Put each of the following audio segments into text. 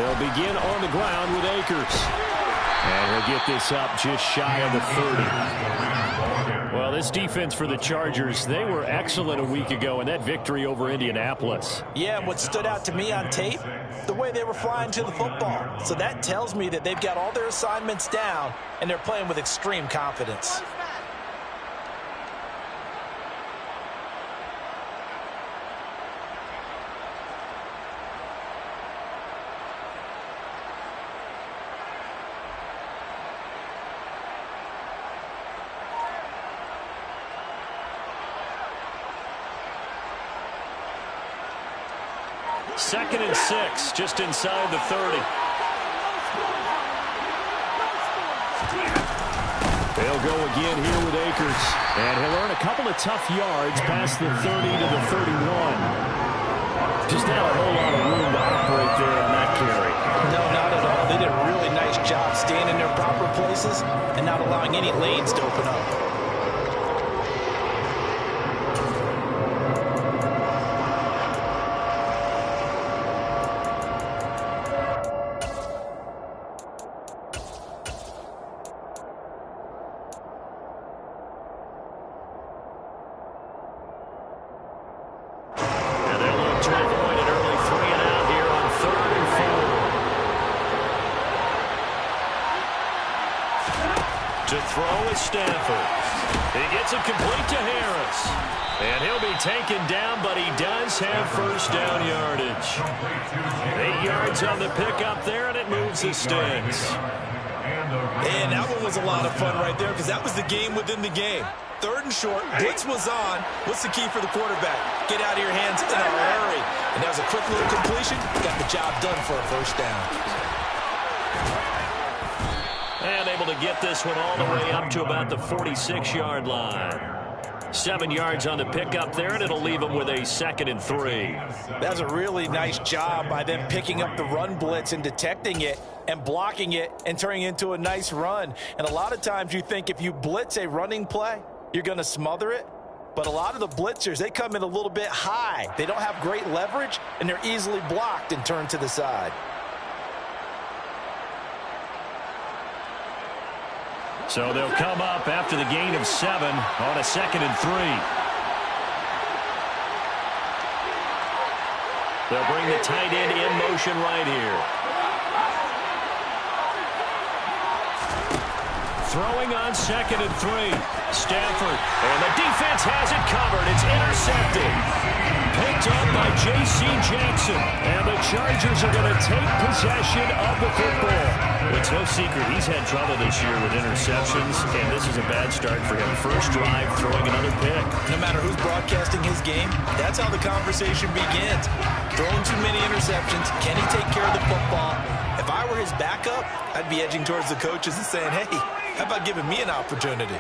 They'll begin on the ground with Akers. And he'll get this up just shy of the 30. Well, this defense for the Chargers, they were excellent a week ago in that victory over Indianapolis. Yeah, and what stood out to me on tape, the way they were flying to the football. So that tells me that they've got all their assignments down, and they're playing with extreme confidence. Second and 6, just inside the 30. They'll go again here with Akers. And he'll earn a couple of tough yards past the 30 to the 31. Just not a whole lot of room to operate there on that carry. No, not at all. They did a really nice job staying in their proper places and not allowing any lanes to open up. To throw is Stanford. He gets it complete to Harris. And he'll be taken down, but he does have first down yardage. 8 yards on the pickup there, and it moves the sticks. And that one was a lot of fun right there because that was the game within the game. Third and short, blitz was on. What's the key for the quarterback? Get out of your hands in a hurry. And that was a quick little completion. Got the job done for a first down. And able to get this one all the way up to about the 46-yard line. 7 yards on the pickup there, and it'll leave them with a 2nd and 3. That's a really nice job by them picking up the run blitz and detecting it and blocking it and turning it into a nice run. And a lot of times you think if you blitz a running play, you're going to smother it. But a lot of the blitzers, they come in a little bit high. They don't have great leverage, and they're easily blocked and turned to the side. So they'll come up after the gain of 7 on a 2nd and 3. They'll bring the tight end in motion right here. Throwing on 2nd and 3. Stafford. And the defense has it covered. It's intercepted. Picked up by J.C. Jackson. And the Chargers are going to take possession of the football. It's no secret he's had trouble this year with interceptions, and this is a bad start for him. First drive, throwing another pick. No matter who's broadcasting his game, that's how the conversation begins. Throwing too many interceptions. Can he take care of the football? If I were his backup, I'd be edging towards the coaches and saying, hey, how about giving me an opportunity?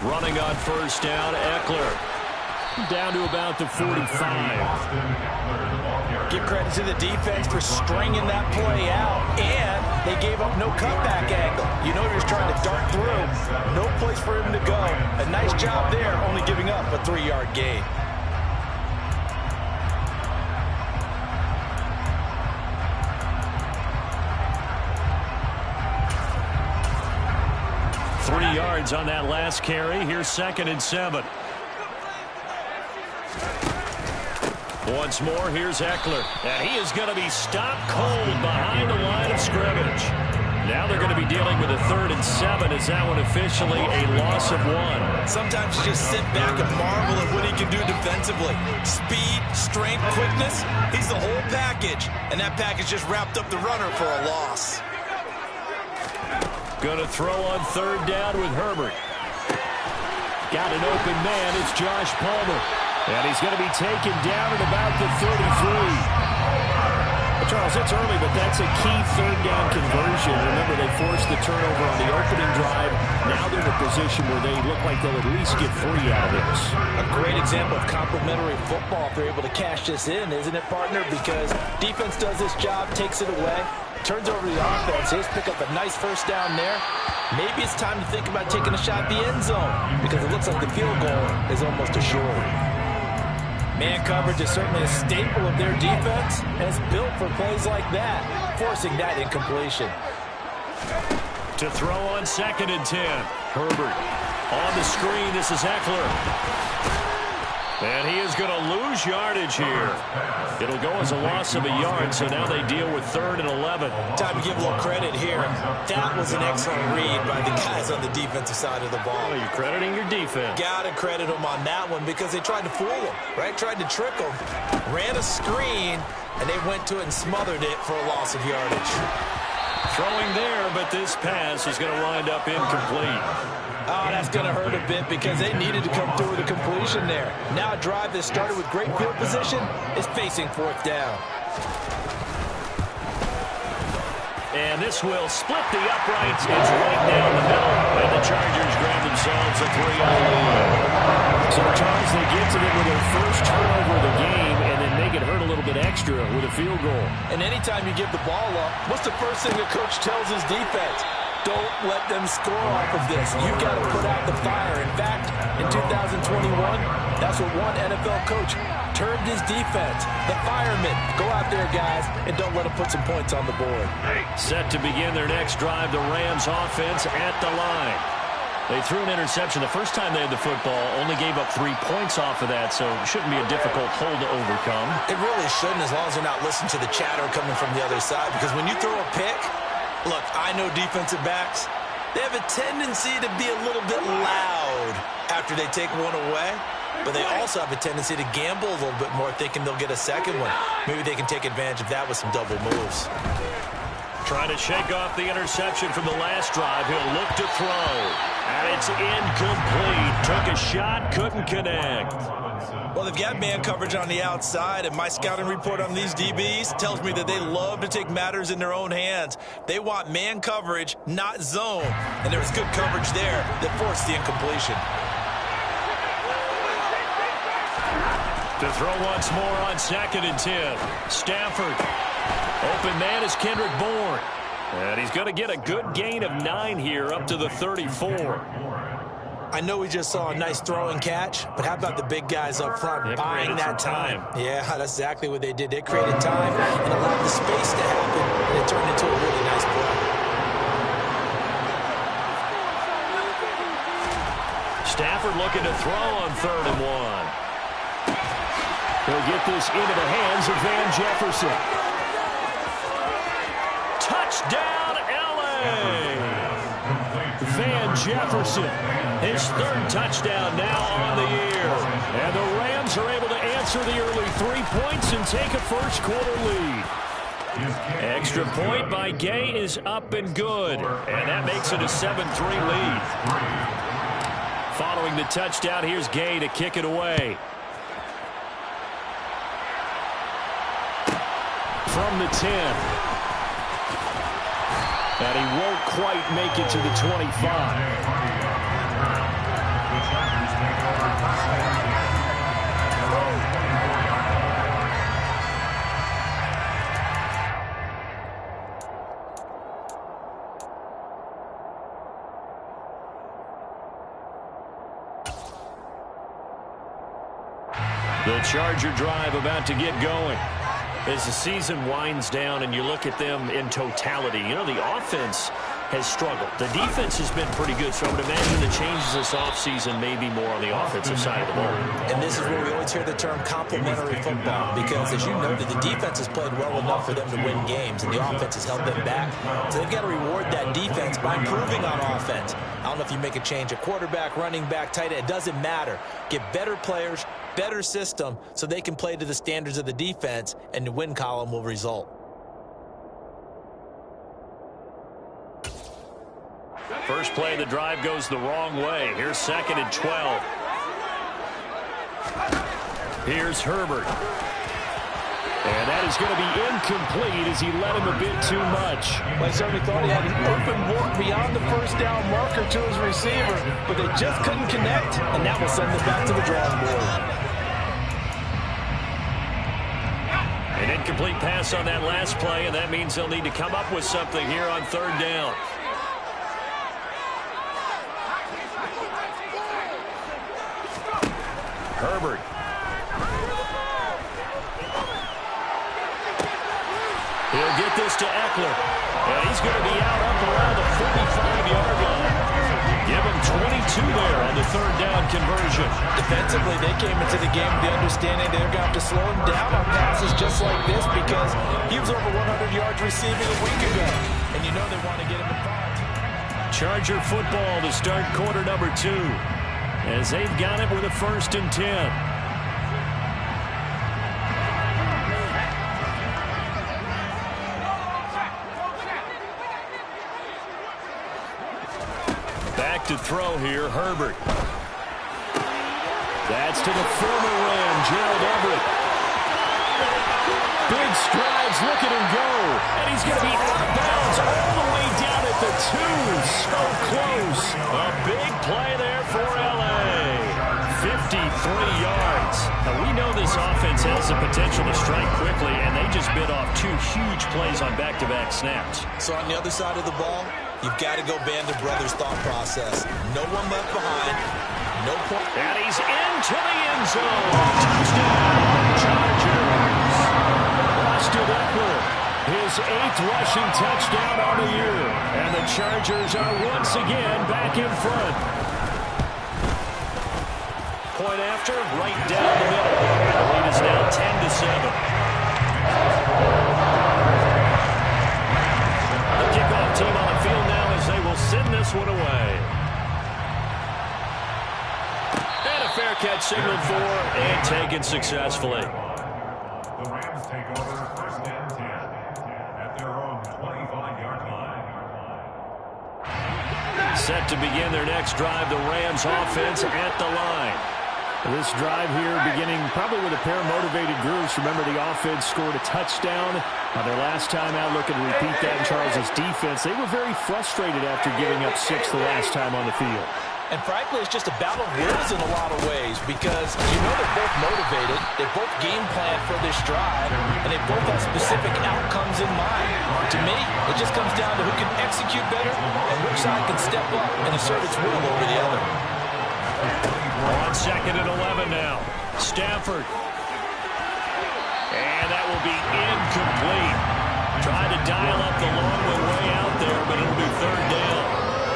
Running on first down, Eckler. Down to about the 45. Give credit to the defense for stringing that play out, and they gave up no cutback angle. You know he was trying to dart through. No place for him to go. A nice job there, only giving up a 3-yard gain. Three yards on that last carry. Here's 2nd and 7. Once more, here's Eckler. And he is going to be stopped cold behind the line of scrimmage. Now they're going to be dealing with a 3rd and 7. Is that one officially a loss of 1? Sometimes you just sit back and marvel at what he can do defensively. Speed, strength, quickness. He's the whole package. And that package just wrapped up the runner for a loss. Going to throw on 3rd down with Herbert. Got an open man. It's Josh Palmer. And he's going to be taken down at about the 33. Well, Charles, it's early, but that's a key 3rd down conversion. Remember, they forced the turnover on the opening drive. Now they're in a position where they look like they'll at least get 3 out of this. A great example of complementary football if they're able to cash this in, isn't it, partner? Because defense does this job, takes it away, turns over the offense. They just pick up a nice first down there. Maybe it's time to think about taking a shot at the end zone because it looks like the field goal is almost assured. Man coverage is certainly a staple of their defense, and it's built for plays like that, forcing that incompletion. To throw on 2nd and 10. Herbert on the screen. This is Eckler. And he is going to lose yardage here. It'll go as a loss of a yard, so now they deal with 3rd and 11. Time to give a little credit here. That was an excellent read by the guys on the defensive side of the ball. Well, you're crediting your defense. Got to credit them on that one because they tried to fool them, right? Tried to trick them. Ran a screen, and they went to it and smothered it for a loss of yardage. Throwing there, but this pass is going to wind up incomplete. Oh, that's going to hurt a bit because they needed to come through with a completion there. Now a drive that started with great field position is facing 4th down. And this will split the uprights. It's right down the middle. And the Chargers grab themselves a 3-0 lead. So Charles, they get to them with their first turnover of the game and then make it hurt a little bit extra with a field goal. And anytime you give the ball up, what's the first thing the coach tells his defense? Don't let them score off of this. You've got to put out the fire. In fact, in 2021, that's what one NFL coach termed his defense. The firemen. Go out there, guys, and don't let them put some points on the board. Set to begin their next drive, the Rams offense at the line. They threw an interception the first time they had the football, only gave up 3 points off of that, so it shouldn't be a difficult hole to overcome. It really shouldn't, as long as they're not listening to the chatter coming from the other side, because when you throw a pick, look, I know defensive backs, they have a tendency to be a little bit loud after they take one away, but they also have a tendency to gamble a little bit more, thinking they'll get a second one. Maybe they can take advantage of that with some double moves. Trying to shake off the interception from the last drive. He'll look to throw. And it's incomplete. Took a shot, couldn't connect. Well, they've got man coverage on the outside, and my scouting report on these DBs tells me that they love to take matters in their own hands. They want man coverage, not zone. And there was good coverage there that forced the incompletion. To throw once more on 2nd and 10. Stafford. Open man is Kendrick Bourne. And he's going to get a good gain of 9 here up to the 34. I know we just saw a nice throw and catch, but how about the big guys up front buying that time? Yeah, that's exactly what they did. They created time and allowed the space to happen, and it turned into a really nice play. Stafford looking to throw on 3rd and 1. He'll get this into the hands of Van Jefferson. Touchdown, L.A. Van Jefferson, his 3rd touchdown now on the year. And the Rams are able to answer the early 3 points and take a first-quarter lead. Extra point by Gay is up and good. And that makes it a 7-3 lead. Following the touchdown, here's Gay to kick it away. From the 10. And he won't quite make it to the 25. The Charger drive about to get going. As the season winds down and you look at them in totality, you know, the offense has struggled. The defense has been pretty good, so I would imagine the changes this offseason may be more on the offensive side of the ball. And this is where we always hear the term complementary football, because as you noted, the defense has played well enough for them to win games, and the offense has held them back. So they've got to reward that defense by improving on offense. I don't know if you make a change at quarterback, running back, tight end. It doesn't matter. Get better players, better system, so they can play to the standards of the defense, and the win column will result. First play of the drive goes the wrong way. Here's 2nd and 12. Here's Herbert. And that is going to be incomplete as he led him a bit too much. Well, I certainly thought he had an open look beyond the first down marker to his receiver, but they just couldn't connect, and that will send them back to the drawing board. An incomplete pass on that last play, and that means they'll need to come up with something here on 3rd down. Herbert. He'll get this to Eckler. And he's going to be out up around the 45-yard line. Give him 22 there on the third down conversion. Defensively, they came into the game with the understanding they're going to have to slow him down on passes just like this because he was over 100 yards receiving a week ago. And you know they want to get him involved. Charger football to start quarter number 2 as they've got it with a 1st and 10. Back to throw here, Herbert. That's to the former Ram, Gerald Everett. Big strides, look at him go. And he's going to be out of bounds all the way down at the 2. So close. A big play there for L.A. 53 yards. Now, we know this offense has the potential to strike quickly, and they just bit off 2 huge plays on back-to-back snaps. So on the other side of the ball, you've got to go Band of Brothers thought process. No one left behind. No point. And he's into the end zone. Touchdown, Chargers. Austin Eckler, his 8th rushing touchdown on the year. And the Chargers are once again back in front. Point after, right down the middle. The lead is now 10-7. The kickoff team on the field now as they will send this one away. And a fair catch signaled for and taken successfully. The Rams take over 1st and 10 at their own 25-yard line. Set to begin their next drive, the Rams offense at the line. This drive here beginning probably with a pair of motivated groups. Remember, the offense scored a touchdown on their last time out. Looking to repeat that in Charles' defense. They were very frustrated after giving up 6 the last time on the field. And frankly, it's just a battle of wills in a lot of ways because you know they're both motivated, they both game plan for this drive, and they both have specific outcomes in mind. To me, it just comes down to who can execute better and which side can step up and assert its will over the other. On 2nd and 11 now. Stafford. And that will be incomplete. Trying to dial up the long way out there, but it'll be 3rd down.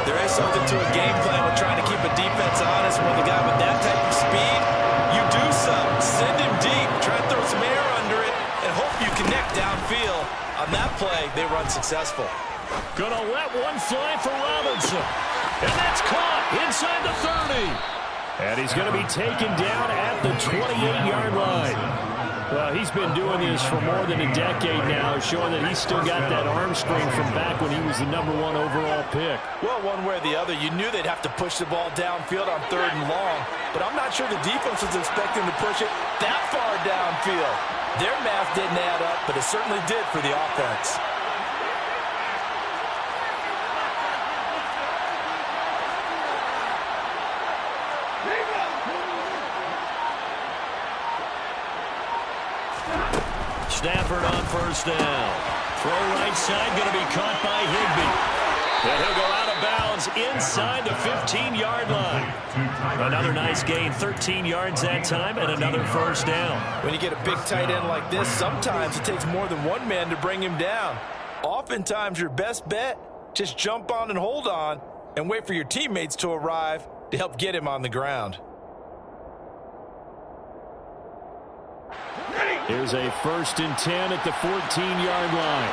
There is something to a game plan with trying to keep a defense honest with a guy with that type of speed. You do some. Send him deep. Try to throw some air under it and hope you connect downfield. On that play, they run successful. Gonna let one fly for Robinson. And that's caught inside the 30. And he's going to be taken down at the 28-yard line. Well, he's been doing this for more than a decade now, showing that he's still got that arm strength from back when he was the #1 overall pick. Well, one way or the other, you knew they'd have to push the ball downfield on 3rd and long, but I'm not sure the defense was expecting to push it that far downfield. Their math didn't add up, but it certainly did for the offense. Stafford on 1st down. Throw right side, going to be caught by Higbee. And he'll go out of bounds inside the 15-yard line. Another nice gain, 13 yards that time, and another 1st down. When you get a big tight end like this, sometimes it takes more than one man to bring him down. Oftentimes, your best bet, just jump on and hold on and wait for your teammates to arrive to help get him on the ground. Here's a 1st and 10 at the 14-yard line.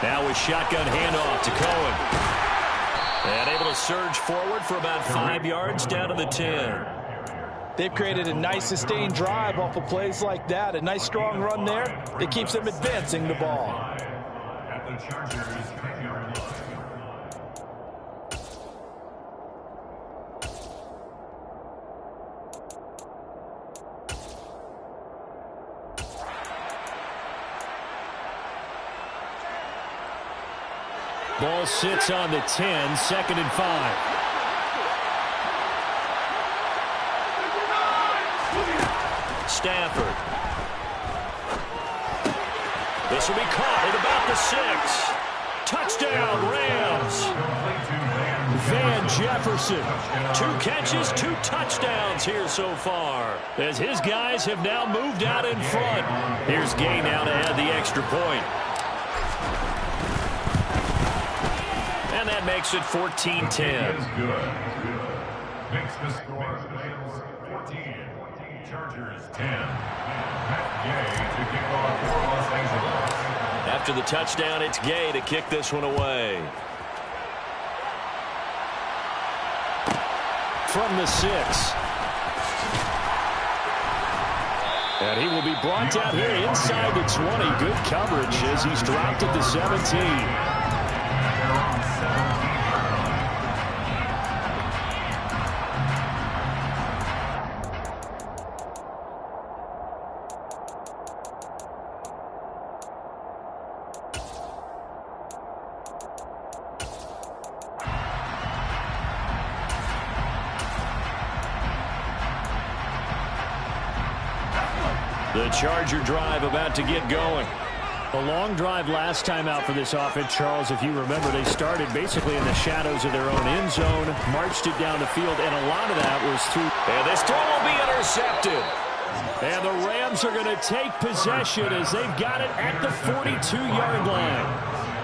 Now with shotgun handoff to Cohen. And able to surge forward for about 5 yards down to the 10. They've created a nice sustained drive off of plays like that. A nice strong run there that keeps them advancing the ball. At the Chargers 10-yard line. Ball sits on the 10, 2nd and 5. Stafford. This will be caught at about the 6. Touchdown, Rams. Van Jefferson. 2 catches, 2 touchdowns here so far, as his guys have now moved out in front. Here's Gay now to add the extra point. And that makes it 14-10. Makes the score 14. Chargers 10. Matt Gay to kick off for Los Angeles. After the touchdown, it's Gay to kick this one away. From the 6. And he will be brought down here inside the 20. Good coverage as he's dropped at the 17. The Charger drive about to get going. A long drive last time out for this offense, Charles. If you remember, they started basically in the shadows of their own end zone, marched it down the field, and a lot of that was through. And this throw will be intercepted. And the Rams are going to take possession as they've got it at the 42-yard line.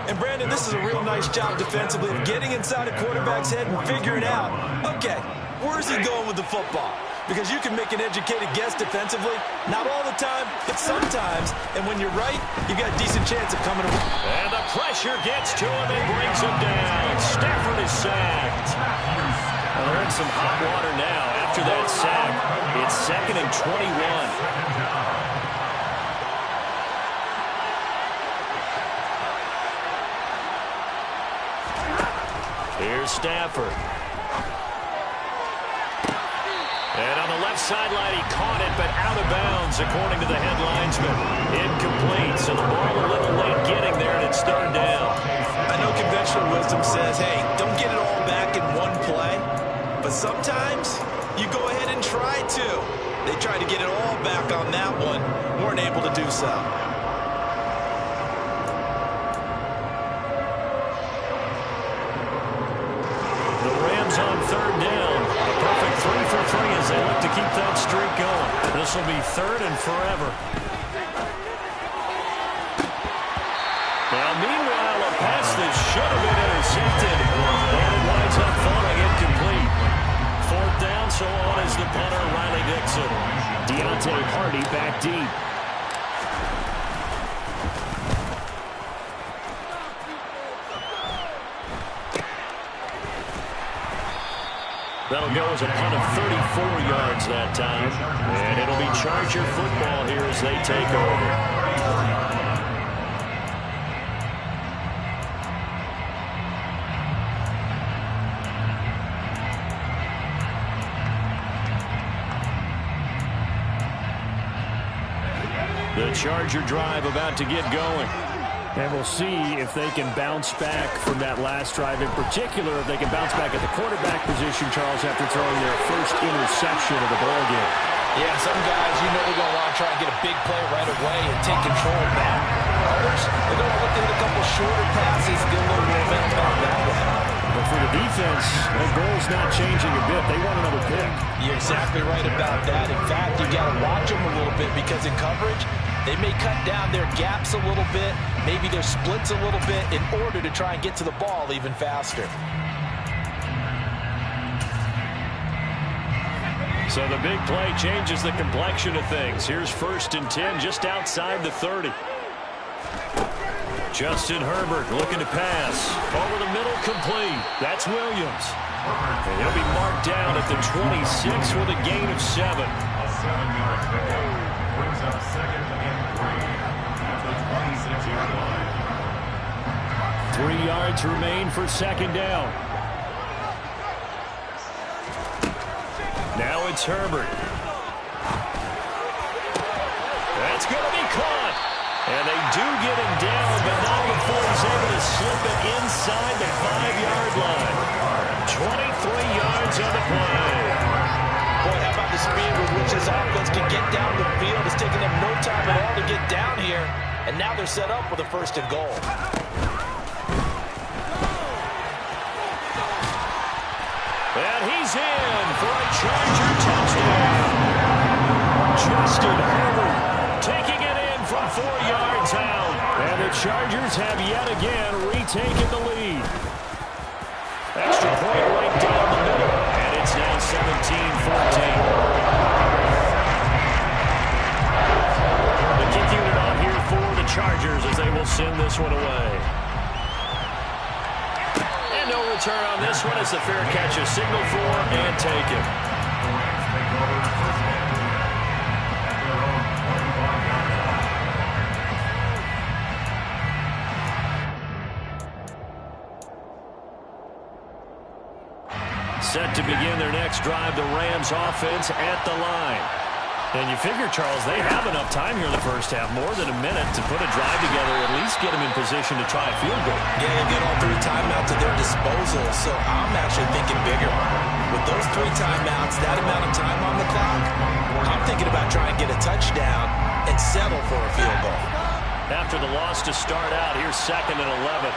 And, Brandon, this is a real nice job defensively of getting inside a quarterback's head and figuring out, okay, where's he going with the football? Because you can make an educated guess defensively. Not all the time, but sometimes. And when you're right, you've got a decent chance of coming away. And the pressure gets to him and brings him down. Stafford is sacked. Well, they're in some hot water now after that sack. It's 2nd and 21. Here's Stafford. And on the left sideline, he caught it, but out of bounds, according to the head linesman. Incomplete, so the ball a little late getting there, and it's 3rd down. I know conventional wisdom says, hey, don't get it all back in one play. But sometimes you go ahead and try to. They tried to get it all back on that one, weren't able to do so. The Rams on 3rd down. A perfect 3 for 3 as they look to keep that streak going. This will be 3rd and forever. Now, meanwhile, a pass that should have been intercepted, and it winds up falling incomplete. 4th down, so on is the punter, Riley Dixon. Deontay Hardy back deep. That'll go as a punt of 34 yards that time. And it'll be Charger football here as they take over. The Charger drive about to get going. And we'll see if they can bounce back from that last drive. In particular, if they can bounce back at the quarterback position, Charles, after throwing their first interception of the ballgame. Yeah, some guys, you know, they're going to want to try and get a big play right away and take control back. Others, they're going to look to hit a couple shorter passes, get a little momentum back that way. But for the defense, their goal's not changing a bit. They want another pick. You're exactly right about that. In fact, you got to watch them a little bit because in coverage, they may cut down their gaps a little bit, maybe their splits a little bit in order to try and get to the ball even faster. So the big play changes the complexion of things. Here's 1st and 10 just outside the 30. Justin Herbert looking to pass. Over the middle, complete. That's Williams. And he'll be marked down at the 26 with a gain of 7. A 7-yard pickup brings up 2nd and 3 at the 26-yard line. 3 yards remain for 2nd down. Now it's Herbert. That's going to be caught. And they do get him down, but not before he's able to slip it inside the 5-yard line. 23 yards on the play. Boy, how about the speed with which this offense can get down the field? It's taken them no time at all to get down here. And now they're set up with a 1st and goal. is in for a Charger touchdown. Justin Herbert taking it in from 4 yards out. And the Chargers have yet again retaken the lead. Extra point right down the middle. And it's now 17-14. The kick unit on here for the Chargers as they will send this one away. And no return on this one as the fair catch is signaled for and taken. Set to begin their next drive, the Rams offense at the line. And you figure, Charles, they have enough time here in the first half, more than a minute, to put a drive together, at least get them in position to try a field goal. Yeah, they get all 3 timeouts at their disposal, so I'm actually thinking bigger. With those 3 timeouts, that amount of time on the clock, I'm thinking about trying to get a touchdown and settle for a field goal. After the loss to start out, here's 2nd and 11.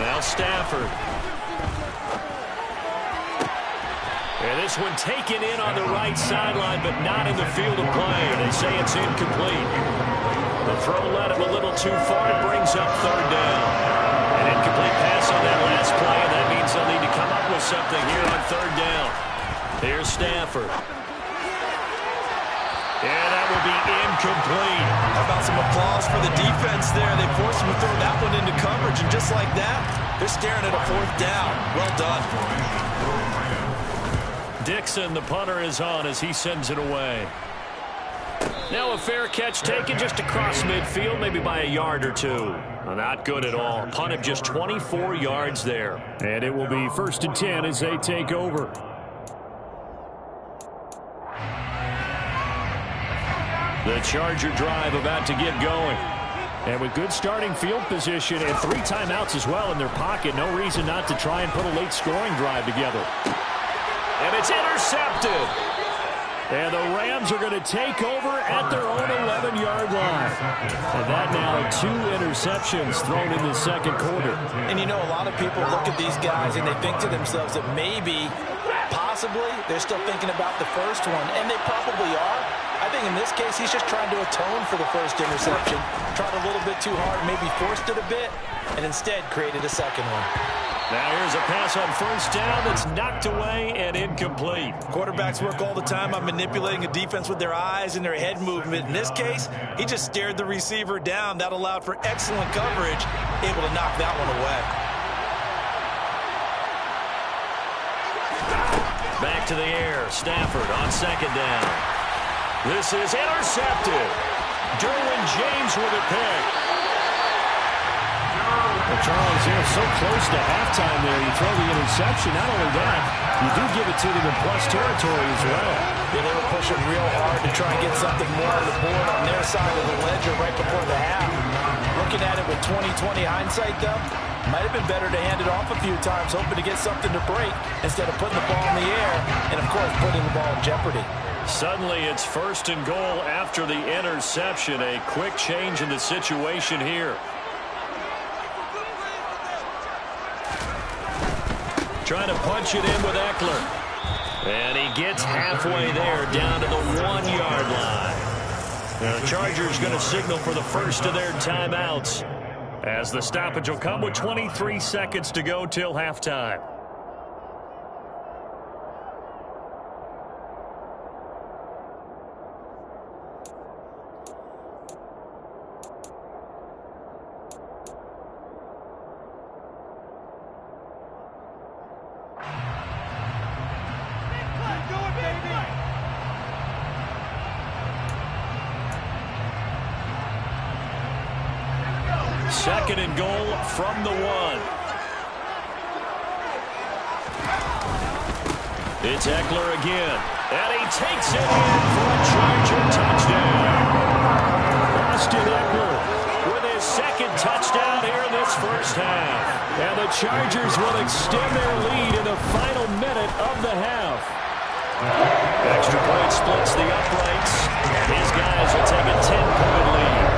Now Stafford. And this one taken in on the right sideline, but not in the field of play. They say it's incomplete. The throw led him a little too far. It brings up 3rd down. An incomplete pass on that last play, and that means they'll need to come up with something here on 3rd down. Here's Stafford. And that will be incomplete. How about some applause for the defense there? They forced him to throw that one into coverage, and just like that, they're staring at a 4th down. Well done. Dixon, the punter, is on as he sends it away. Now a fair catch taken just across midfield, maybe by a yard or 2. Well, not good at all. Punt of just 24 yards there. And it will be 1st and 10 as they take over. The Charger drive about to get going. And with good starting field position and 3 timeouts as well in their pocket, no reason not to try and put a late scoring drive together. And it's intercepted. And the Rams are going to take over at their own 11-yard line. And that now 2 interceptions thrown in the 2nd quarter. And you know, a lot of people look at these guys and they think to themselves that maybe, possibly, they're still thinking about the first one. And they probably are. I think in this case, he's just trying to atone for the first interception. Tried a little bit too hard, maybe forced it a bit, and instead created a 2nd one. Now here's a pass on 1st down that's knocked away and incomplete. Quarterbacks work all the time on manipulating a defense with their eyes and their head movement. In this case, he just stared the receiver down. That allowed for excellent coverage, able to knock that one away. Back to the air. Stafford on 2nd down. This is intercepted. Derwin James with a pick. Well, Charles, you're so close to halftime there. You throw the interception. Not only that, you do give it to them in plus territory as well. Yeah, they were pushing real hard to try and get something more on the board on their side of the ledger right before the half. Looking at it with 20/20 hindsight, though, might have been better to hand it off a few times, hoping to get something to break instead of putting the ball in the air and, of course, putting the ball in jeopardy. Suddenly, it's 1st and goal after the interception. A quick change in the situation here. Trying to punch it in with Eckler. And he gets halfway there, down to the 1-yard line. Now, the Chargers going to signal for the first of their timeouts, as the stoppage will come with 23 seconds to go till halftime. Second and goal from the 1. It's Eckler again. And he takes it in for a Charger touchdown. Austin Eckler with his 2nd touchdown here in this first half. And the Chargers will extend their lead in the final minute of the half. Extra point splits the uprights. And his guys will take a 10-point lead.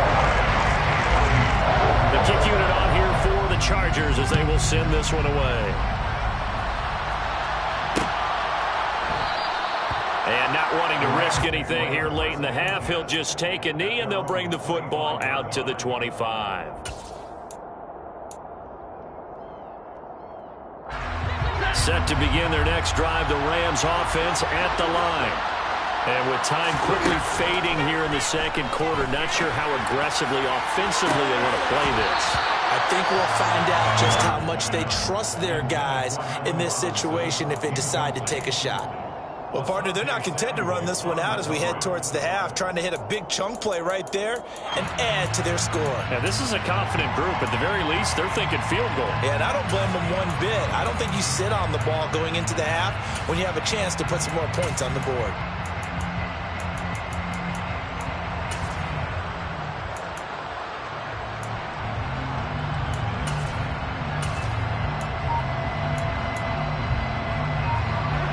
The kick unit on here for the Chargers as they will send this one away. wanting to risk anything here late in the half. He'll just take a knee, and they'll bring the football out to the 25. Set to begin their next drive, the Rams offense at the line. And with time quickly fading here in the second quarter, not sure how aggressively, offensively they want to play this. I think we'll find out just how much they trust their guys in this situation if they decide to take a shot. Well, partner, they're not content to run this one out as we head towards the half, trying to hit a big chunk play right there and add to their score. Yeah, this is a confident group. At the very least, they're thinking field goal. Yeah, and I don't blame them one bit. I don't think you sit on the ball going into the half when you have a chance to put some more points on the board.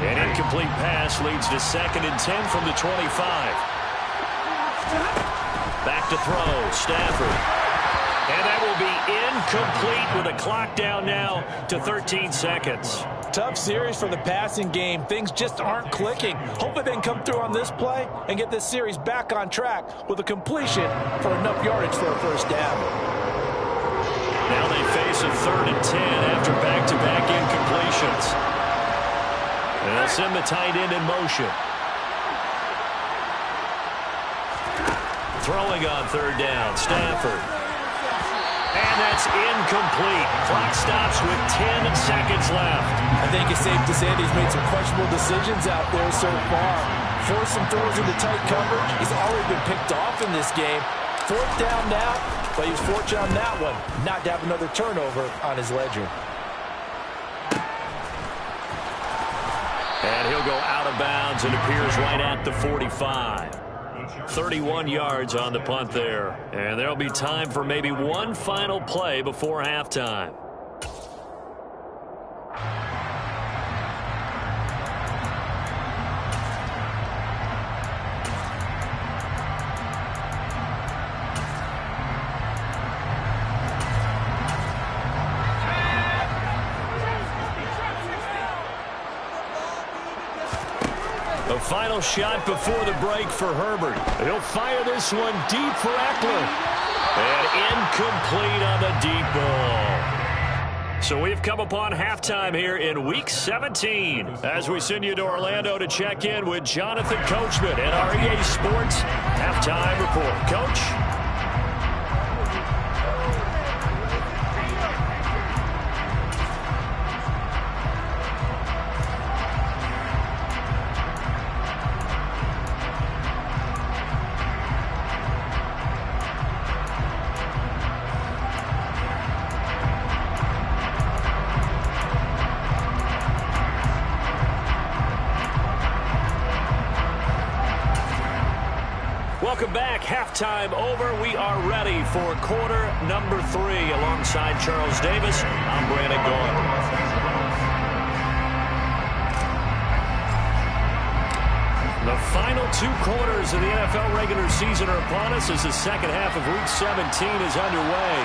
An incomplete pass leads to 2nd and 10 from the 25. Back to throw, Stafford. And that will be incomplete with a clock down now to 13 seconds. Tough series for the passing game. Things just aren't clicking. Hopefully they can come through on this play and get this series back on track with a completion for enough yardage for a first down. Now they face a 3rd and 10 after back-to-back incompletions. And they'll send the tight end in motion. Throwing on 3rd down, Stafford. And that's incomplete. Clock stops with 10 seconds left. I think it's safe to say that he's made some questionable decisions out there so far. Forced some throws into tight coverage. He's already been picked off in this game. 4th down now, but he was fortunate on that one not to have another turnover on his ledger. And he'll go out of bounds and appears right at the 45. 31 yards on the punt there. And there'll be time for maybe one final play before halftime. The final shot before the break for Herbert. He'll fire this one deep for Eckler. And incomplete on the deep ball. So we've come upon halftime here in Week 17 as we send you to Orlando to check in with Jonathan Coachman at our EA Sports Halftime Report. Coach? Welcome back. Halftime over. We are ready for quarter number 3. Alongside Charles Davis, I'm Brandon Gaudin. The final 2 quarters of the NFL regular season are upon us as the second half of Week 17 is underway.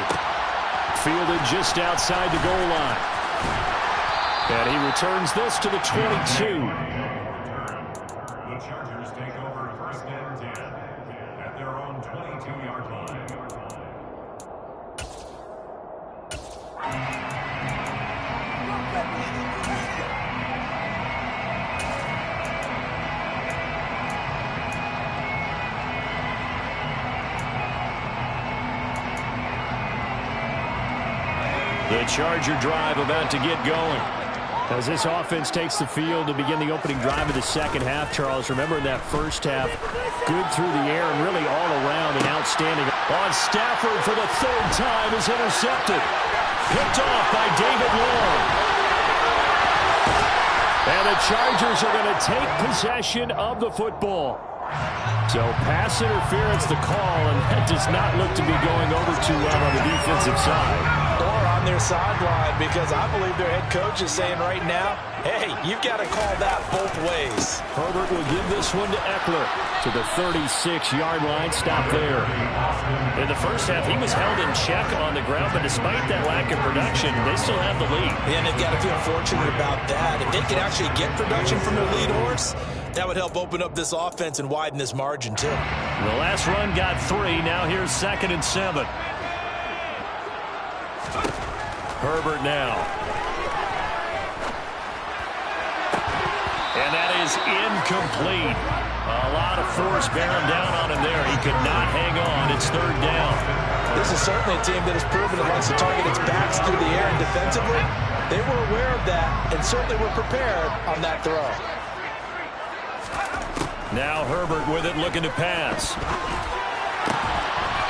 Fielded just outside the goal line. And he returns this to the 22. The Charger drive about to get going. As this offense takes the field to begin the opening drive of the second half, Charles, remember in that first half, good through the air and really all around and outstanding. On Stafford for the 3rd time is intercepted. Picked off by David Long. And the Chargers are going to take possession of the football. So pass interference the call, and that does not look to be going over too well on the defensive side. Or on their sideline, because I believe their head coach is saying right now, hey, you've got to call that both ways. Herbert will give this one to Eckler to the 36-yard line. Stop there. In the first half, he was held in check on the ground, but despite that lack of production, they still have the lead. And they've got to feel fortunate about that. If they can actually get production from their lead horse, That would help open up this offense and widen this margin, too. The last run got 3. Now here's 2nd and 7. Herbert now. And that is incomplete. A lot of force bearing down on him there. He could not hang on. It's 3rd down. This is certainly a team that has proven it likes to target its backs through the air, and defensively, they were aware of that and certainly were prepared on that throw. Now Herbert with it, looking to pass.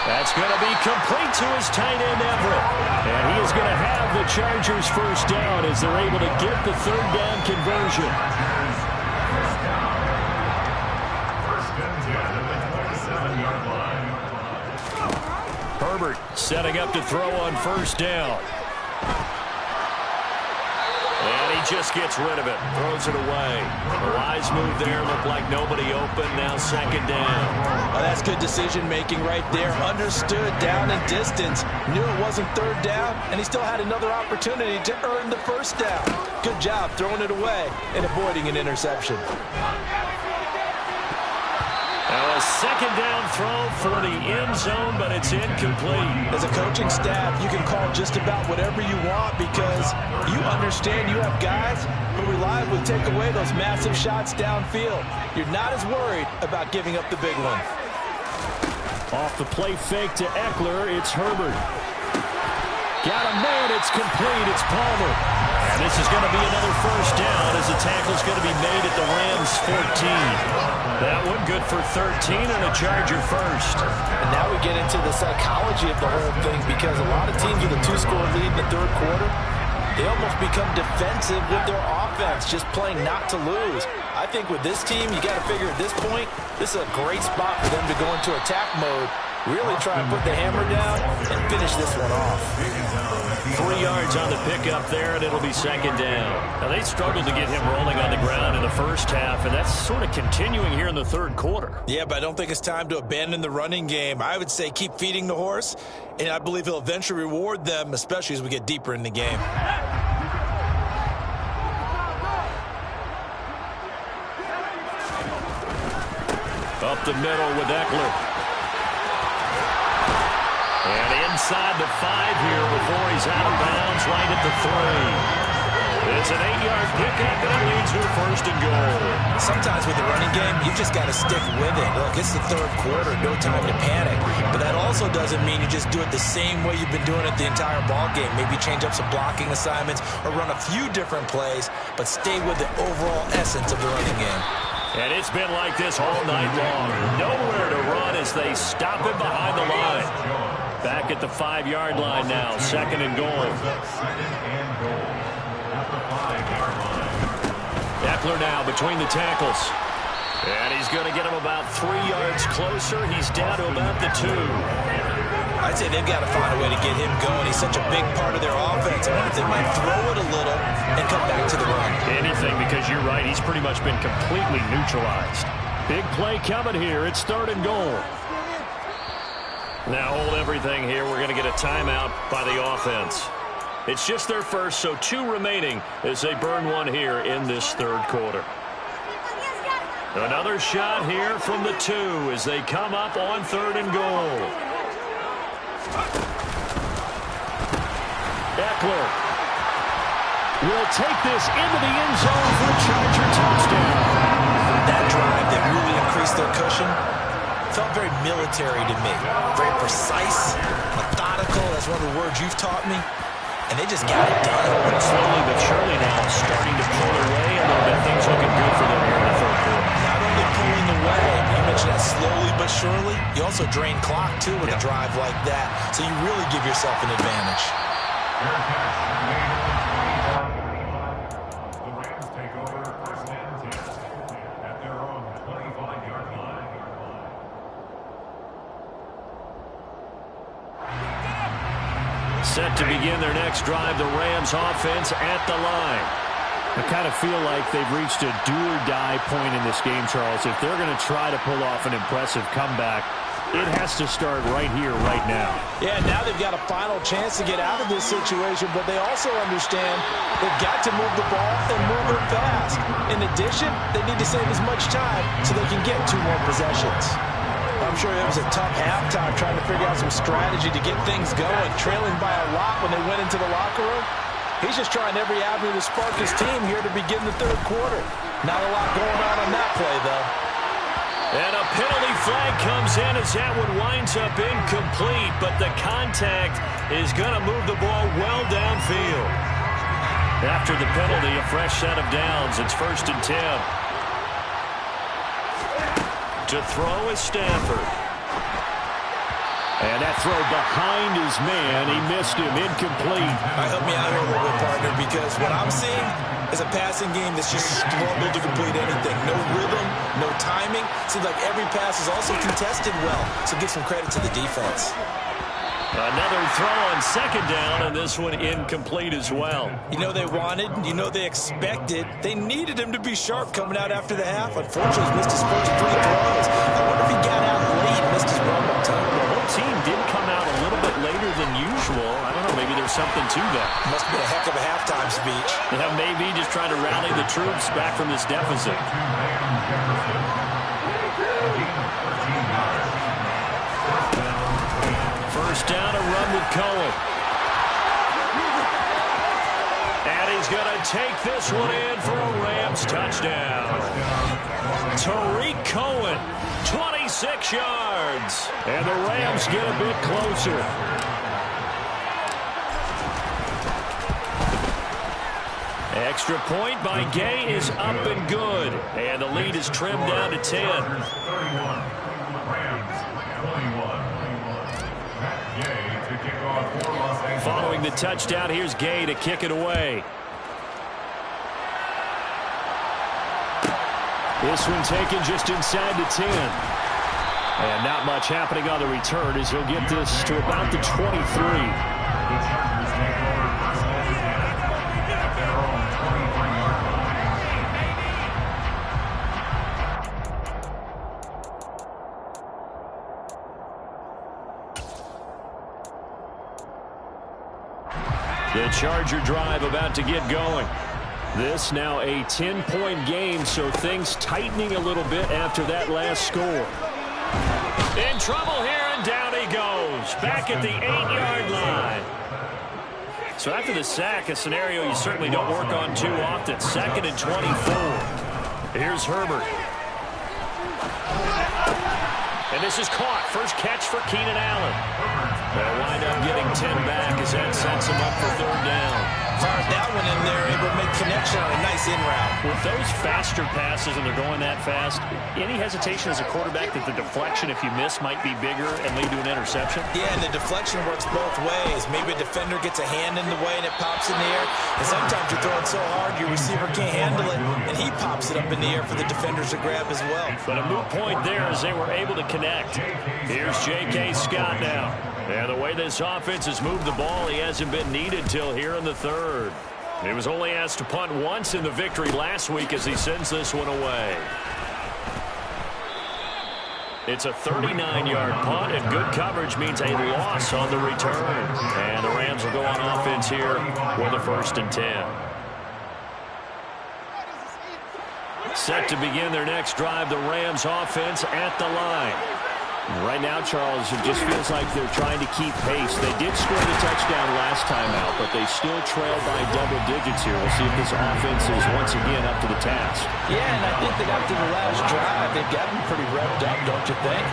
That's going to be complete to his tight end, Everett. And he is going to have the Chargers' 1st down as they're able to get the 3rd down conversion. Herbert setting up to throw on 1st down. And he just gets rid of it. Throws it away. A wise move there. Looked like nobody open. Now 2nd down. Oh, that's good decision-making right there. Understood down and distance. Knew it wasn't 3rd down, and he still had another opportunity to earn the 1st down. Good job throwing it away and avoiding an interception. Now a 2nd down throw for the end zone, but it's incomplete. As a coaching staff, you can call just about whatever you want because you understand you have guys who reliably take away those massive shots downfield. You're not as worried about giving up the big one. Off the play fake to Eckler, it's Herbert. Got him there, it's complete, it's Palmer. And this is going to be another 1st down as the tackle's going to be made at the Rams' 14. That one good for 13 and a Charger 1st. And now we get into the psychology of the whole thing because a lot of teams with a 2-score lead in the 3rd quarter, they almost become defensive with their offense, just playing not to lose. I think with this team, you got to figure at this point, this is a great spot for them to go into attack mode, really try and put the hammer down and finish this one off. 3 yards on the pickup there, and it'll be 2nd down. Now, they struggled to get him rolling on the ground in the 1st half, and that's sort of continuing here in the 3rd quarter. Yeah, but I don't think it's time to abandon the running game. I would say keep feeding the horse, and I believe he'll eventually reward them, especially as we get deeper in the game. Up the middle with Eckler. And inside the 5 here before he's out of bounds, right at the 3. It's an 8-yard pickup, and it leads to a 1st and goal. Sometimes with the running game, you just got to stick with it. Look, it's the 3rd quarter, no time to panic. But that also doesn't mean you just do it the same way you've been doing it the entire ball game. Maybe change up some blocking assignments or run a few different plays, but stay with the overall essence of the running game. And it's been like this all night long. Nowhere to run as they stop him behind the line. Back at the 5-yard line now, 2nd and goal. Eckler now between the tackles. And he's going to get him about 3 yards closer. He's down to about the 2. I'd say they've got to find a way to get him going. He's such a big part of their offense. I wonder if they might throw it a little and come back to the run. Anything, because you're right. He's pretty much been completely neutralized. Big play coming here. It's 3rd and goal. Now hold everything here. We're going to get a timeout by the offense. It's just their 1st, so 2 remaining as they burn one here in this 3rd quarter. Another shot here from the 2 as they come up on 3rd and goal. Eckler will take this into the end zone for a Charger touchdown. That drive that really increased their cushion felt very military to me. Very precise, methodical. That's one of the words you've taught me. And they just got it done. Slowly but surely now starting to pull away a little bit. Things looking good for them here in the 3rd quarter. Not only pulling away, you mentioned that slowly but surely, you also drain clock too with a drive like that. So you really give yourself an advantage. The Rams take over 1st and 10 at their own 25-yard line. Set to begin their next drive, the Rams offense at the line. I kind of feel like they've reached a do-or-die point in this game, Charles. If they're going to try to pull off an impressive comeback, It has to start right here, right now. Yeah, now they've got a final chance to get out of this situation, but they also understand they've got to move the ball and move it fast. In addition, they need to save as much time so they can get 2 more possessions. I'm sure it was a tough halftime trying to figure out some strategy to get things going, trailing by a lot when they went into the locker room. He's just trying every avenue to spark his team here to begin the 3rd quarter. Not a lot going on that play, though. And a penalty flag comes in as that one winds up incomplete, but the contact is going to move the ball well downfield. After the penalty, a fresh set of downs. It's 1st and 10. To throw is Stafford. And that throw behind his man. He missed him. Incomplete. All right, help me out here a little bit, partner, because what I'm seeing is a passing game that's just struggled to complete anything. No rhythm, no timing. Seems like every pass is also contested well. So give some credit to the defense. Another throw on 2nd down, and this one incomplete as well. You know they wanted, you know they expected. They needed him to be sharp coming out after the half. Unfortunately, he's missed his first 3 throws. I wonder if he got out late and missed his warm-up time. The whole team did come out a little bit later than usual. I don't know, maybe there's something to that. Must have been a heck of a halftime speech. Yeah, maybe just trying to rally the troops back from this deficit. First down, a run with Cohen. And he's going to take this one in for a Rams touchdown. Tariq Cohen, 26 yards. And the Rams get a bit closer. Extra point by Gay is up and good. And the lead is trimmed down to 10. Following the touchdown, here's Gay to kick it away. This one taken just inside the 10. And not much happening on the return as he'll get this to about the 23. The Charger drive about to get going. This now a 10-point game, so things tightening a little bit after that last score. In trouble here, and down he goes. Back at the 8-yard line. So after the sack, a scenario you certainly don't work on too often. 2nd and 24. Here's Herbert. And this is caught. First catch for Keenan Allen. They'll wind up getting 10 back as that sets him up for 3rd down. Fired that one in there, able to make connection on a nice in route. With those faster passes and they're going that fast, any hesitation as a quarterback that the deflection, if you miss, might be bigger and lead to an interception? Yeah, and the deflection works both ways. Maybe a defender gets a hand in the way and it pops in the air. And sometimes you're throwing so hard your receiver can't handle it, and he pops it up in the air for the defenders to grab as well. But a moot point there as they were able to connect. Here's J.K. Scott now. And the way this offense has moved the ball, he hasn't been needed till here in the 3rd. He was only asked to punt once in the victory last week as he sends this one away. It's a 39-yard punt, and good coverage means a loss on the return. And the Rams will go on offense here with a 1st and 10. Set to begin their next drive, the Rams offense at the line. Right now, Charles, it just feels like they're trying to keep pace. They did score the touchdown last time out, but they still trail by double digits here. We'll see if this offense is once again up to the task. Yeah, and I think they got to the last drive. They've got them pretty revved up, don't you think?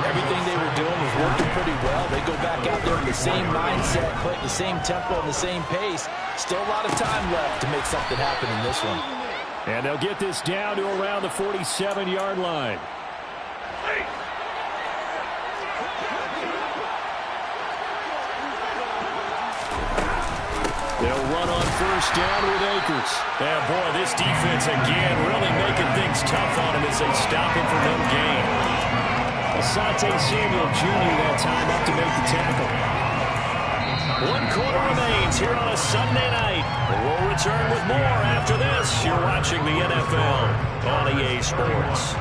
Everything they were doing was working pretty well. They go back out there in the same mindset, put the same tempo and the same pace. Still a lot of time left to make something happen in this one. And they'll get this down to around the 47-yard line. They'll run on 1st down with Akers. Yeah, boy, this defense again really making things tough on him as they stop him from no gain. Asante Samuel Jr. that time up to make the tackle. 1 quarter remains here on a Sunday night. We'll return with more after this. You're watching the NFL on EA Sports.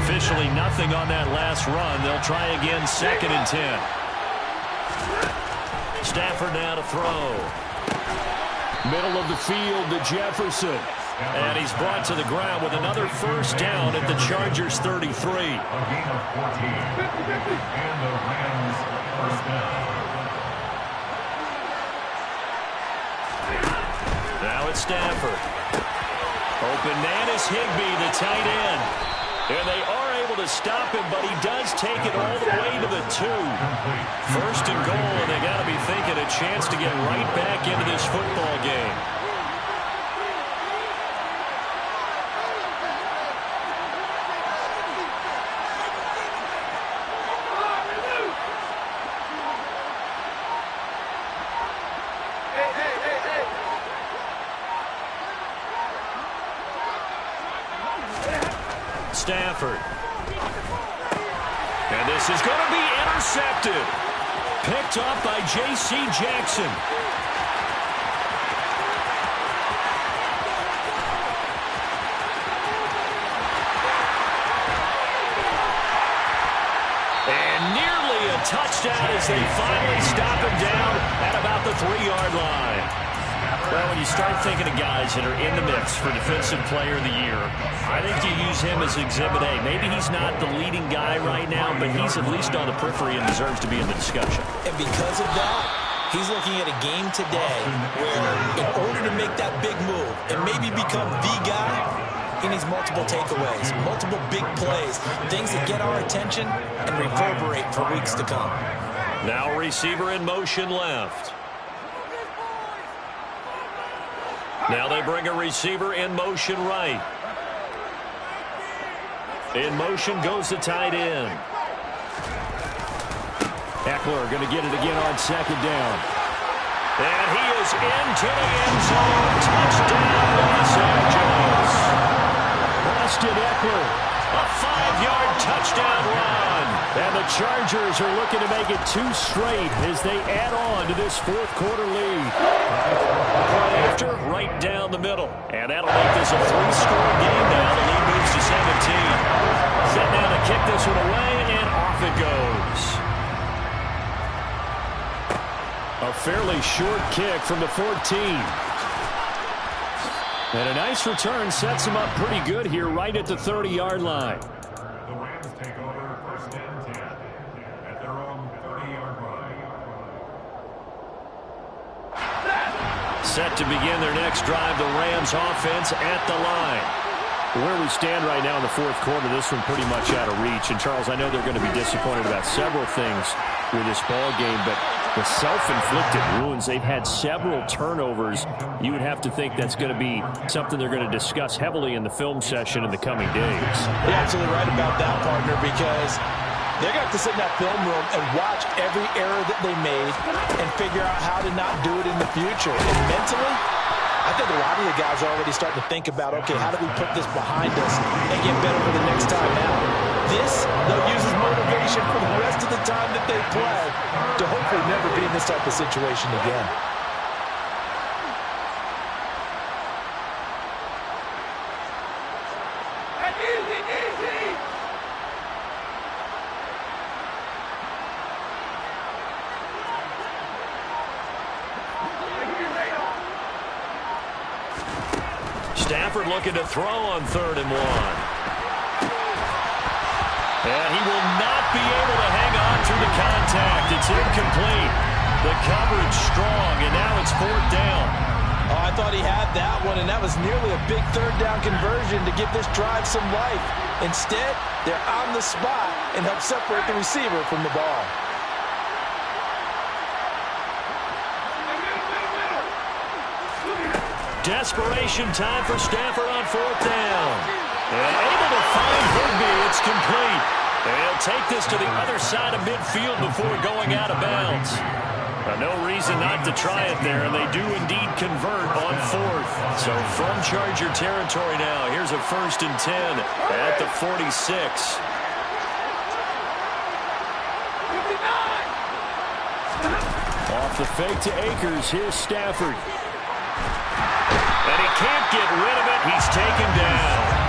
Officially nothing on that last run. They'll try again, 2nd and 10. Stafford now to throw. Middle of the field to Jefferson. And he's brought to the ground with another first down at the Chargers 33. A gain of 14. And the Rams first down. Now it's Stafford. Open man is Higbee, the tight end. And they are able to stop him, but he does take it all the way to the 2. First and goal, and they got to be thinking a chance to get right back into this football game. Stafford. And this is going to be intercepted. Picked up by J.C. Jackson. And nearly a touchdown as they finally stop him down at about the 3-yard line. Well, when you start thinking of guys that are in the mix for Defensive Player of the Year, I think you use him as Exhibit A. Maybe he's not the leading guy right now, but he's at least on the periphery and deserves to be in the discussion. And because of that, he's looking at a game today where in order to make that big move and maybe become the guy, he needs multiple takeaways, multiple big plays, things that get our attention and reverberate for weeks to come. Now receiver in motion left. Now they bring a receiver in motion right. In motion goes the tight end. Eckler going to get it again on 2nd down. And he is into the end zone. Touchdown, Los Angeles. Austin Eckler, a 5-yard touchdown run. And the Chargers are looking to make it 2 straight as they add on to this 4th quarter lead. Right after, right down the middle. And that'll make this a 3-score game now. The lead moves to 17. Set now to kick this one away, and off it goes. A fairly short kick from the 14. And a nice return sets him up pretty good here right at the 30-yard line. The Rams take over 1st and 10 at their own 30-yard line. Set to begin their next drive, the Rams offense at the line. Where we stand right now in the 4th quarter, this one pretty much out of reach. And, Charles, I know they're going to be disappointed about several things with this ball game, but the self-inflicted wounds, they've had several turnovers. You would have to think that's going to be something they're going to discuss heavily in the film session in the coming days. You're absolutely right about that, partner, because they're going to have to sit in that film room and watch every error that they made and figure out how to not do it in the future. And mentally, I think a lot of the guys are already starting to think about, okay, how do we put this behind us and get better for the next time out? This, they'll use as motivation for the rest of the time that they play to hopefully never be in this type of situation again. Stafford looking to throw on 3rd and 1. And he will not be able to hang on through the contact. It's incomplete. The coverage strong, and now it's 4th down. Oh, I thought he had that one, and that was nearly a big 3rd down conversion to give this drive some life. Instead, they're on the spot and help separate the receiver from the ball. Desperation time for Stafford on 4th down. And able to find Higbee. It's complete. And he'll take this to the other side of midfield before going out of bounds. No reason not to try it there, and they do indeed convert on 4th. So from Charger territory now, here's a 1st and 10 at the 46. Off the fake to Akers. Here's Stafford. And he can't get rid of it. He's taken down.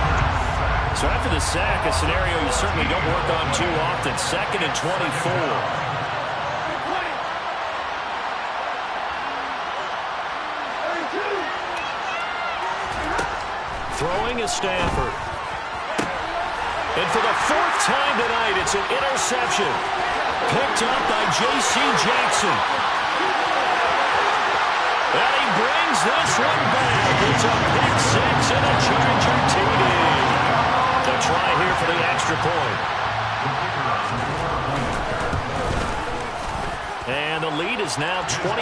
So after the sack, a scenario you certainly don't work on too often. 2nd and 24. Throwing is Stanford. And for the 4th time tonight, it's an interception. Picked up by J.C. Jackson. And he brings this one back. It's a pick 6 and a Charger TD. The try here for the extra point. And the lead is now 24.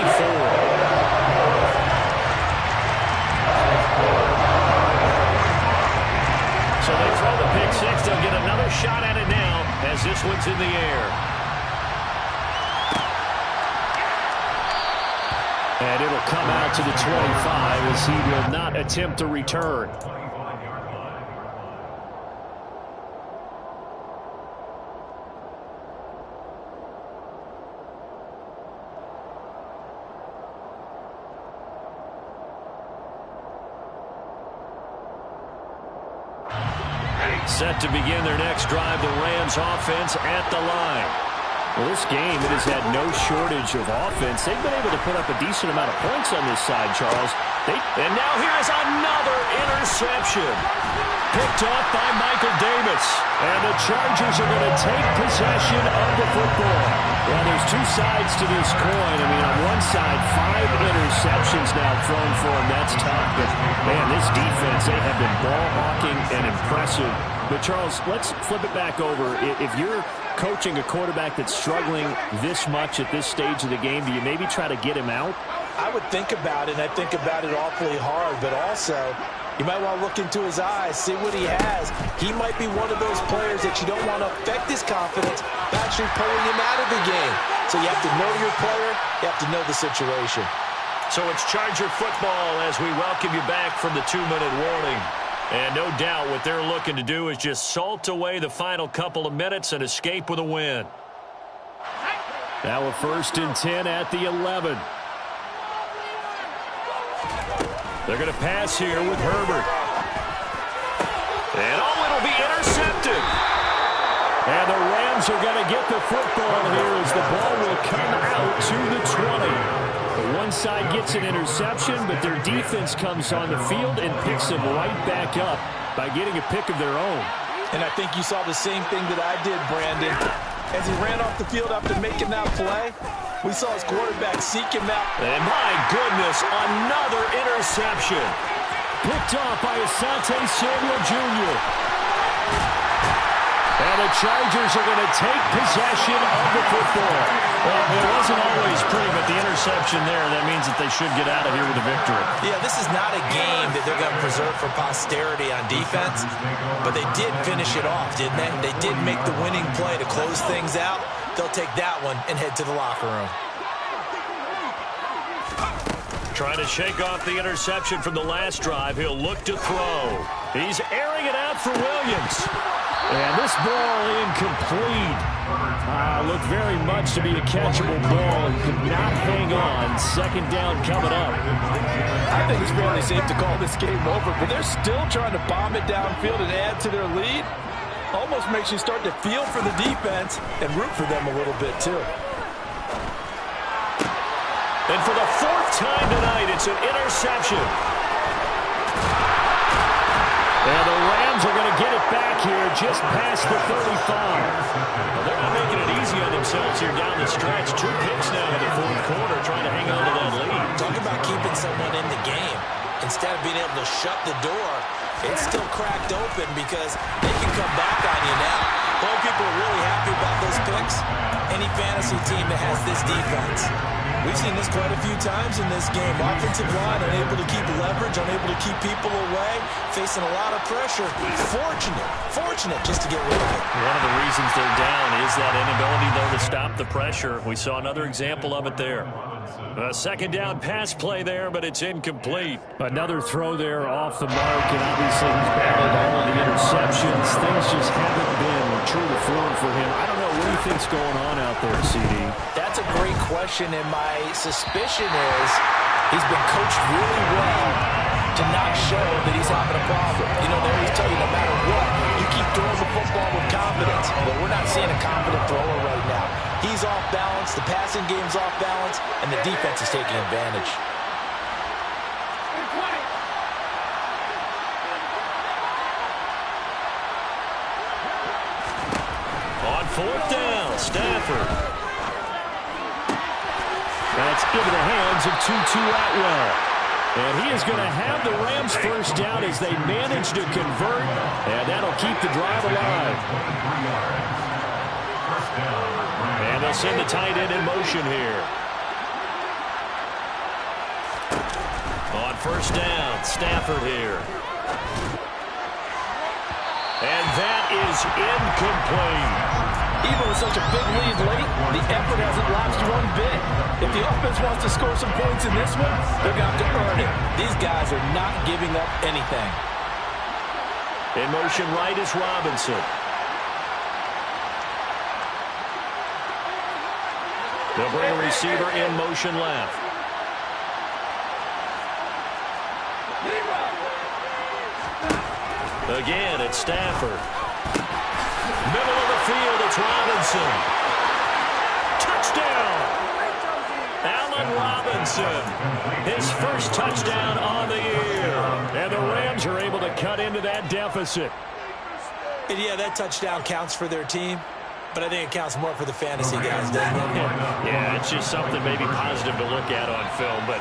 So they throw the pick 6. They'll get another shot at it now as this one's in the air. And it'll come out to the 25 as he will not attempt to return. Set to begin their next drive, the Rams offense at the line. Well, this game, it has had no shortage of offense. They've been able to put up a decent amount of points on this side, Charles. And now here is another interception. Picked up by Michael Davis. And the Chargers are going to take possession of the football. Well, there's two sides to this coin. I mean, on one side, 5 interceptions now thrown for him. That's tough. But, man, this defense, they have been ball-hawking and impressive. But, Charles, let's flip it back over. If you're coaching a quarterback that's struggling this much at this stage of the game, do you maybe try to get him out? I would think about it, and I think about it awfully hard, but also you might want to look into his eyes, see what he has. He might be one of those players that you don't want to affect his confidence by actually pulling him out of the game. So you have to know your player, you have to know the situation. So it's Charger football as we welcome you back from the 2-minute warning. And no doubt what they're looking to do is just salt away the final couple of minutes and escape with a win. Now a 1st and 10 at the 11. They're going to pass here with Herbert. And it'll be intercepted. And the Rams are going to get the football here as the ball will come out to the 20. The one side gets an interception, but their defense comes on the field and picks them right back up by getting a pick of their own. And I think you saw the same thing that I did, Brandon. As he ran off the field after making that play, we saw his quarterback seek him out. And my goodness, another interception. Picked off by Asante Samuel Jr. And the Chargers are going to take possession of the football. Well, it wasn't always pretty, but the interception there, that means that they should get out of here with a victory. Yeah, this is not a game that they're going to preserve for posterity on defense, but they did finish it off, didn't they? They did make the winning play to close things out. They'll take that one and head to the locker room. Trying to shake off the interception from the last drive. He'll look to throw. He's airing it out for Williams. And this ball incomplete. Looked very much to be a catchable ball and could not hang on. 2nd down coming up. I think it's fairly safe to call this game over, but they're still trying to bomb it downfield and add to their lead. Almost makes you start to feel for the defense and root for them a little bit too. And for the 4th time tonight, it's an interception. And the Rams are going to get it back here just past the 35. Well, they're not making it easy on themselves here down the stretch. 2 picks now in the 4th quarter trying to hang on to that lead. Talk about keeping someone in the game. Instead of being able to shut the door, it's still cracked open because they can come back on you now. Both people are really happy about those picks. Any fantasy team that has this defense. We've seen this quite a few times in this game. Offensive line unable to keep leverage, unable to keep people away, facing a lot of pressure. Fortunate just to get rid of it. One of the reasons they're down is that inability, though, to stop the pressure. We saw another example of it there. A 2nd down pass play there, but it's incomplete. Another throw there off the mark, and obviously he's battled all of the interceptions. Things just haven't been true to form for him. I don't know what do you think's going on out there, CD. That's a great question, and my suspicion is he's been coached really well to not show that he's having a problem. You know, they always tell you no matter what, you throwing the football with confidence. But we're not seeing a confident thrower right now. He's off balance, the passing game's off balance, and the defense is taking advantage. On fourth down, Stafford. That's into the hands of Tutu Atwell. And he is going to have the Rams first down as they manage to convert, and that'll keep the drive alive. And they'll send the tight end in motion here. On first down, Stafford here. And that is incomplete. Even with such a big lead late, the effort hasn't lapsed one bit. If the offense wants to score some points in this one, they're going to have to earn it. These guys are not giving up anything. In motion right is Robinson. They'll bring a receiver in motion left. Again, it's Stafford. Middle of the field, it's Robinson. Touchdown! Allen Robinson, his first touchdown on the year. And the Rams are able to cut into that deficit. And yeah, that touchdown counts for their team, but I think it counts more for the fantasy guys, doesn't it? Yeah, it's just something maybe positive to look at on film, but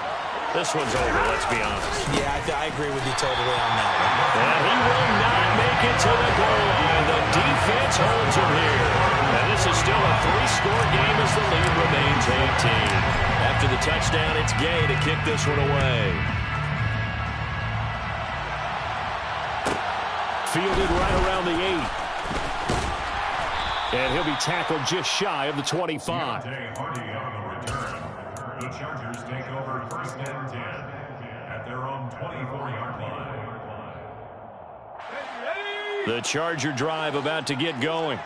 this one's over, let's be honest. Yeah, I agree with you totally on that one. And he will not make it to the goal line. The defense holds him here. And this is still a three-score game as the lead remains 18. After the touchdown, it's Gay to kick this one away. Fielded right around the 8. And he'll be tackled just shy of the 25. Deontay Hardy on the return. The Chargers take over first and 10 at their own 24-yard line. The Charger drive about to get going.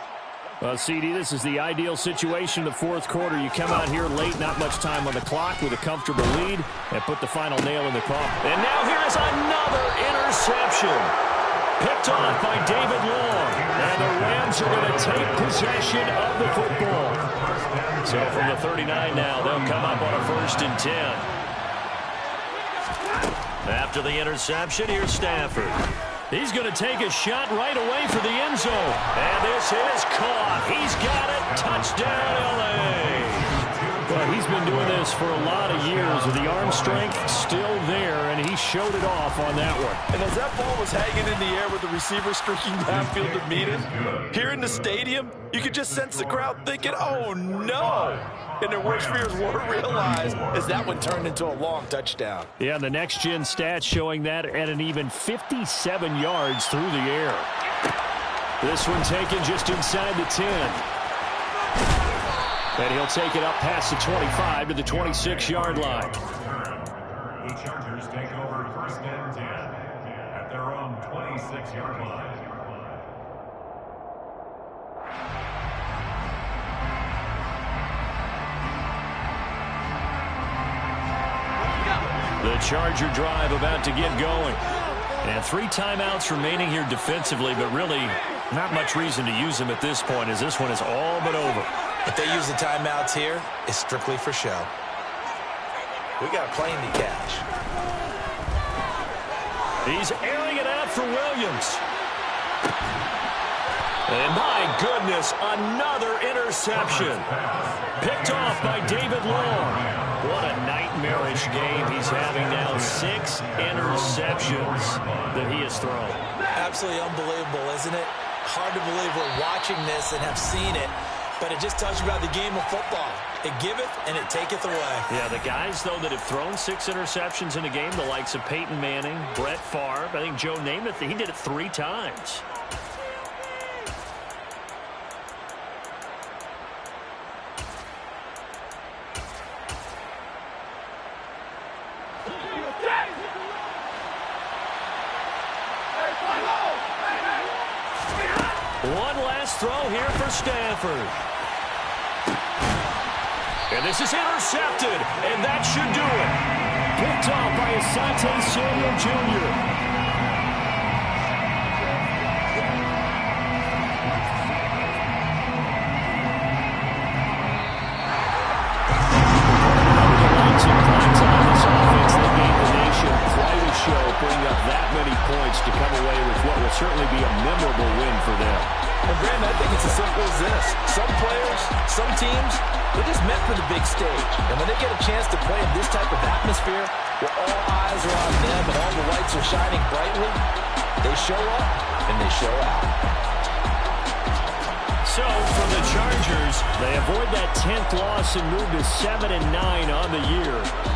Well, CD, this is the ideal situation in the fourth quarter. You come out here late, not much time on the clock with a comfortable lead, and put the final nail in the coffin. And now here is another interception. Picked off by David Long. And the Rams are going to take possession of the football. So from the 39 now, they'll come up on a first and 10. After the interception, here's Stafford. He's going to take a shot right away for the end zone. And this is caught. He's got it. Touchdown, L.A. Well, he's been doing this for a lot of years with the arm strength still there, and he showed it off on that one. And as that ball was hanging in the air with the receiver streaking downfield to meet it, here in the stadium, you could just sense the crowd thinking, oh, no. And their worst fears were realized as that one turned into a long touchdown. Yeah, the next-gen stats showing that at an even 57 yards through the air. This one taken just inside the 10. And he'll take it up past the 25 to the 26-yard line. The Chargers take over first and 10 at their own 26-yard line. The Charger drive about to get going. And 3 timeouts remaining here defensively, but really not much reason to use them at this point as this one is all but over. If they use the timeouts here, it's strictly for show. We got a plane to catch. He's airing it out for Williams. And my goodness, another interception. Picked off by David Long. What a nightmarish game he's having now. 6 interceptions that he has thrown. Absolutely unbelievable, isn't it? Hard to believe we're watching this and have seen it, but it just tells you about the game of football. It giveth and it taketh away. Yeah, the guys, though, that have thrown 6 interceptions in a game, the likes of Peyton Manning, Brett Favre, I think Joe Namath, he did it 3 times. One last throw here for Stafford. And this is intercepted, and that should do it. Picked off by Asante Samuel Jr. for the big stage. And when they get a chance to play in this type of atmosphere, where all eyes are on them and all the lights are shining brightly, they show up and they show out. So, for the Chargers, they avoid that 10th loss and move to 7-9 on the year.